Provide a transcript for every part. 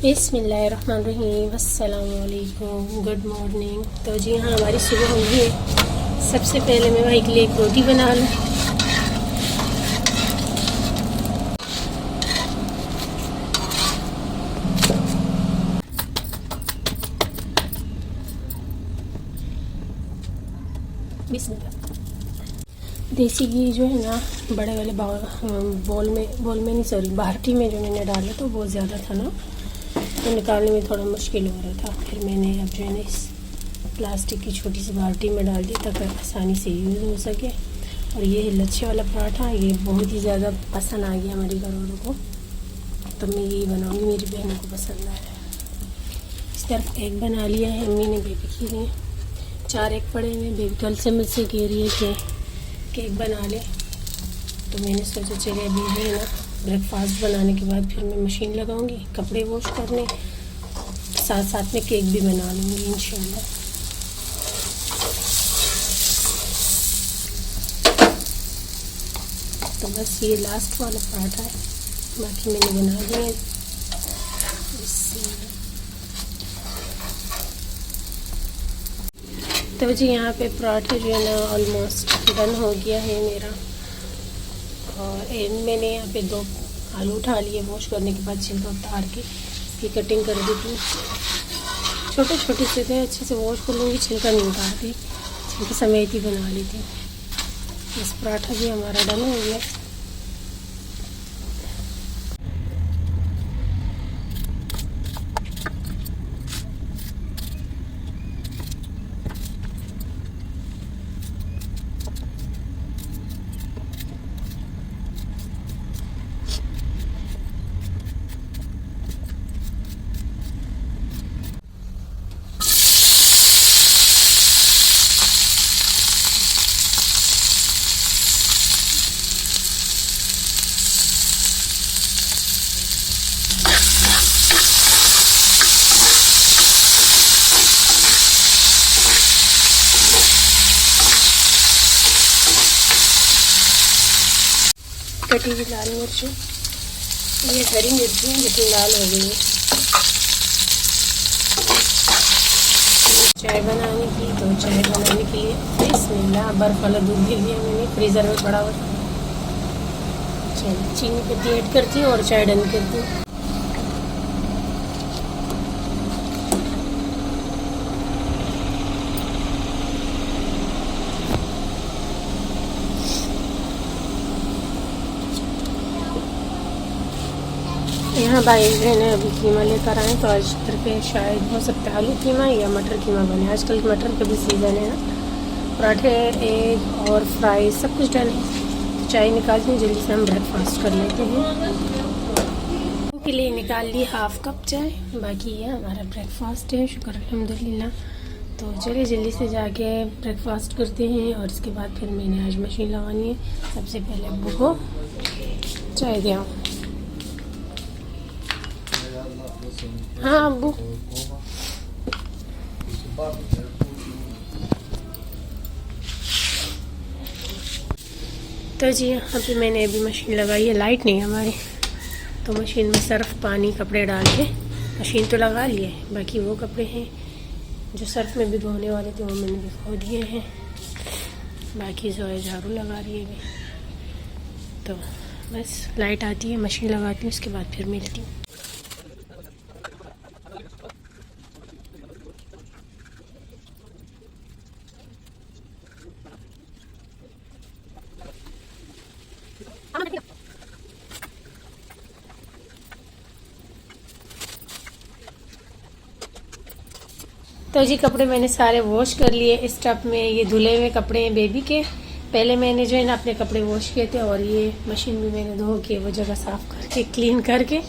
बिस्मिल्लाहिर्रहमानिर्रहीम, अस्सलामुअलैकुम, good morning. तो जी हाँ, हमारी सुबह हो गई है। सबसे पहले मैं भाई के लिए एक रोटी बना लूँ। बिस्मिल्लाह। देसी घी जो है ना, बड़े वाले बॉल में नहीं, सॉरी, बाल्टी में जो मैंने डाला तो बहुत ज़्यादा था ना, तो निकालने में थोड़ा मुश्किल हो रहा था। फिर मैंने अब जो है ना इस प्लास्टिक की छोटी सी बाल्टी में डाल दी ताकि आसानी से यूज़ हो सके। और ये लच्छे वाला पराठा ये बहुत ही ज़्यादा पसंद आ गया हमारे घर वालों को, तो मैं यही बनाऊँगी, मेरी बहनों को पसंद आया। इस तरफ एग बना लिया है अम्मी ने बेबी के लिए। 4 एग पड़े हुए। बेबी कल से मुझसे कह रही है कि केक बना ले, तो मैंने सोचा चले अभी जो है ना ब्रेकफास्ट बनाने के बाद फिर मैं मशीन लगाऊंगी कपड़े वॉश करने, साथ साथ में केक भी बना लूँगी इंशाल्लाह। तो बस ये लास्ट वाला पराठा है, बाकी मैंने बना दिया। तो जी यहाँ पे पराठा जो है ना ऑलमोस्ट डन हो गया है मेरा। और मैंने यहाँ पे 2 आलू उठा लिए, वॉश करने के बाद छिलका उतार के इसकी कटिंग कर दी थी। छोटे छोटे से थे, अच्छे से वॉश कर लूँगी, छिलका नहीं उतारती, छिलके समेत ही बना ली थी। बस पराठा भी हमारा डन हो गया। कटी हुई लाल मिर्च, ये हरी मिर्ची है लेकिन लाल हो गई है। चाय बनाने की, तो चाय बनाने के लिए बिस्मिल्लाह बर्फ वाला दूध ले लिया मैंने, फ्रीज़र में पड़ा हुआ। चलिए चीनी पत्ती ऐड करती हूँ और चाय डन करती हूँ। यहाँ भाई ने अभी कीमा लेकर आए, तो आज घर पे शायद हो सकता है आलू कीमा या मटर कीमा बने। आजकल मटर का भी सीज़न है ना। पराठे, एग और फ्राई सब कुछ डाले। तो चाय निकालती हूँ, जल्दी से हम ब्रेकफास्ट कर लेते हैं। के लिए निकाल ली 1/2 कप चाय, बाकी ये हमारा ब्रेकफास्ट है, शुक्र अल्हम्दुलिल्लाह। तो चलिए जल्दी से जाके ब्रेकफास्ट करते हैं। और इसके बाद फिर मैंने आज मशीन लगानी है। सबसे पहले अब्बू को चाय दिया। हाँ अब्बू, तो जी यहाँ पे मैंने अभी मशीन लगाई है। लाइट नहीं है हमारी, तो मशीन में सर्फ पानी कपड़े डाल के मशीन तो लगा लिए, बाकी वो कपड़े हैं जो सर्फ में भिगोने वाले थे वो मैंने भिगो दिए हैं। बाकी जो है झाड़ू लगा रही है अभी। तो बस लाइट आती है, मशीन लगाती हूँ, उसके बाद फिर मिलती हूँ। तो जी कपड़े मैंने सारे वॉश कर लिए। इस टब में ये धुले हुए कपड़े हैं बेबी के। पहले मैंने जो है ना अपने कपड़े वॉश किए थे, और ये मशीन में मैंने धो के वो जगह साफ करके क्लीन करके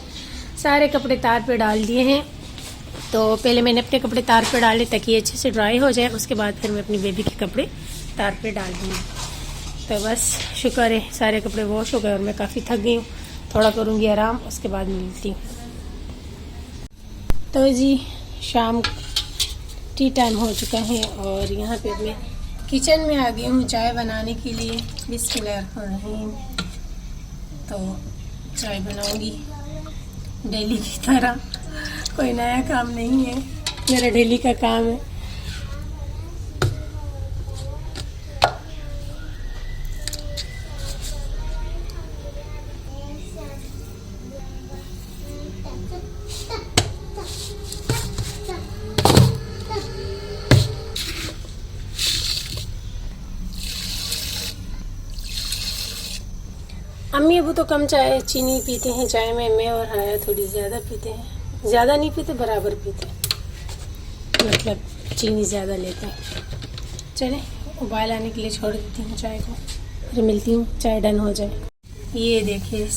सारे कपड़े तार पे डाल दिए हैं। तो पहले मैंने अपने कपड़े तार पे डाले ताकि अच्छे से ड्राई हो जाए, उसके बाद फिर मैं अपनी बेबी के कपड़े तार पे डाल दूँगी। तो बस शुक्र है सारे कपड़े वॉश हो गए और मैं काफ़ी थक गई हूँ। थोड़ा करूँगी आराम, उसके बाद मिलती हूँ। तो जी शाम टी टाइम हो चुका है और यहाँ पे मैं किचन में आ गई हूँ चाय बनाने के लिए। बिस्मिल्लाहिर्रहमानिर्रहीम। तो चाय बनाऊंगी डेली की तरह। कोई नया काम नहीं है, मेरा डेली का काम है। अम्मी अबू तो कम चाय चीनी पीते हैं चाय में, मैं और हाया थोड़ी ज़्यादा पीते हैं। ज़्यादा नहीं पीते, बराबर पीते हैं, मतलब चीनी ज़्यादा लेते हैं। चले उबाल आने के लिए छोड़ देती हूँ चाय को, फिर मिलती हूँ चाय डन हो जाए। ये देखिए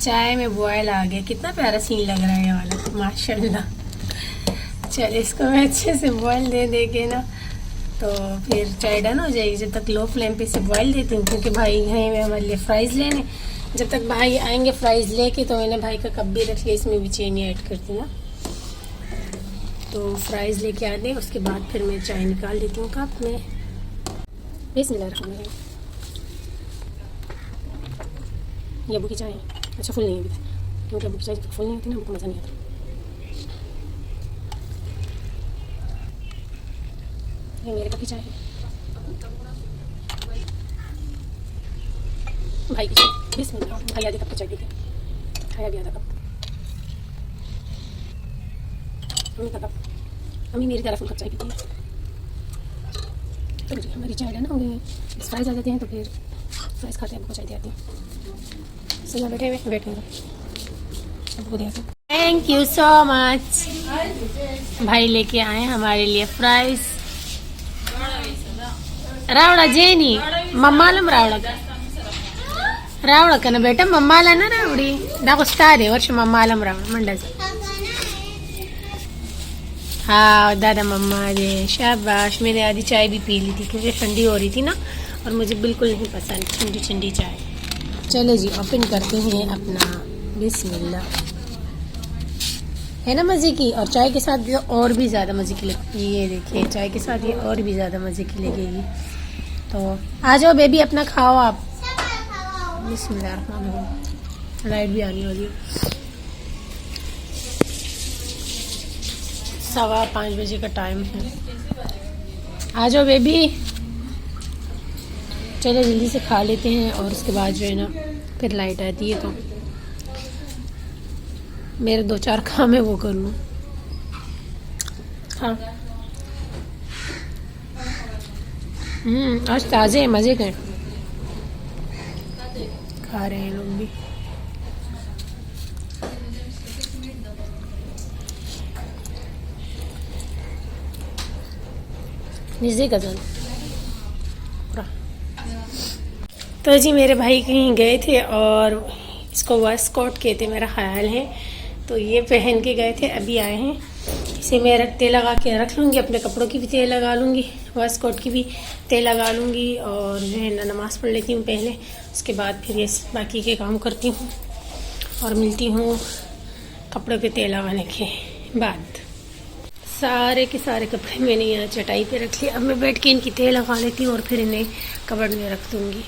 चाय में बॉयल आ गया, कितना प्यारा सीन लग रहा है ये वाला, माशाल्लाह। चल इसको मैं अच्छे से बॉयल दे के ना तो फिर चाय डन हो जाएगी। जब तक लो फ्लेम पे से बॉयल देती हूँ, क्योंकि भाई गए हुए हमारे लिए फ्राइज़ लेने। जब तक भाई आएंगे फ्राइज़ लेके तो मैंने भाई का कप भी रख लिया, इसमें भी चीनी ऐड करती हूँ ना। तो फ्राइज़ लेके आ दे, उसके बाद फिर मैं चाय निकाल देती हूँ कप में। बिस्मिल्लाहिर्रहमानिर्रहीम। ये अबू की चाय अच्छा फुल नहीं है, क्योंकि अबू की चाय फुल नहीं होती ना, हमको मज़ा नहीं आता। ये मेरे कप की चाय है, भाई की चाय। बिस्मिल्लाह। भाई आधे कप की चाय पीते हैं, खाया भी आधा कप। अम्मी का कप, अम्मी मेरी तरफ फुल कप चाय पीती है। तो जी हमारी चाय डन हो गई है। फ्राइज़ आ जाते हैं तो फिर फ्राइज़ खाते हैं, आपको चाय देती हूँ। सही बैठे हुए वेट करो, आपको देती हूँ। Thank you so much. भाई लेके आए हमारे लिए फ्राइज़। रावड़ा जेनी मम्मालम रावड़ा कना बेटा, मम्माला ना रावड़ी నాకు వస్తాది వర్షం మమ్మాలం రావడం మండది। हाँ दादा मम्मा दे शाबाश। मैंने आधी चाय भी पी ली थी क्योंकि ठंडी हो रही थी ना, और मुझे बिल्कुल नहीं पसंद ठंडी ठंडी चाय। चलो जी ओपन करते हैं अपना, बिस्मिल्लाह। है ना मज़े की, और चाय के साथ और भी ज़्यादा मज़े की लगती है। ये देखिए चाय के साथ ये और भी ज़्यादा मज़े की लगेगी। तो आ जाओ बेबी, अपना खाओ आप। बिस्मिल्लाह। लाइट भी आने वाली है, 5:15 बजे का टाइम है। आ जाओ बेबी, चलो जल्दी से खा लेते हैं, और उसके बाद जो है ना फिर लाइट आती है तो मेरे 2-4 काम है वो कर लूँ। हाँ आज ताज़े हैं, मज़े के खा रहे हैं लोग भी। निज़े गजन। तो जी मेरे भाई कहीं गए थे और इसको वेस्ट कोट कहते मेरा ख्याल है, तो ये पहन के गए थे, अभी आए हैं। इसे मैं तेल लगा के रख लूँगी, अपने कपड़ों की भी तेल लगा लूँगी, वेस्ट कोट की भी तेल लगा लूँगी, और जो है ना नमाज़ पढ़ लेती हूँ पहले, उसके बाद फिर ये बाकी के काम करती हूँ और मिलती हूँ कपड़ों पे तेल लगाने के बाद। सारे के सारे कपड़े मैंने यहाँ चटाई पे रख लिए। अब मैं बैठ के इनकी तेल लगा लेती हूँ और फिर इन्हें कबर्ड में रख दूँगी।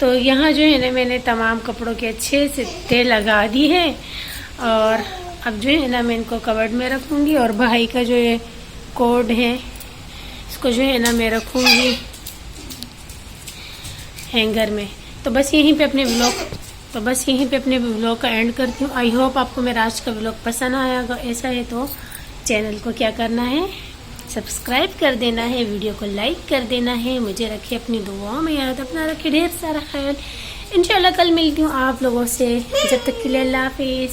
तो यहाँ जो है ना मैंने तमाम कपड़ों के अच्छे से तेल लगा दी है, और अब जो है ना मैं इनको कबर्ड में रखूँगी, और भाई का जो ये कोट है इसको जो है ना मैं रखूँगी हैंगर में। तो बस यहीं पे अपने व्लॉग का एंड करती हूँ। आई होप आपको मेरा आज का व्लॉग पसंद आएगा। ऐसा है तो चैनल को क्या करना है, सब्सक्राइब कर देना है, वीडियो को लाइक कर देना है। मुझे रखे अपनी दुआओं में याद, अपना रखे ढेर सारा ख्याल। इंशाल्लाह कल मिलती हूँ आप लोगों से, जब तक के लिए अल्लाह हाफिज़।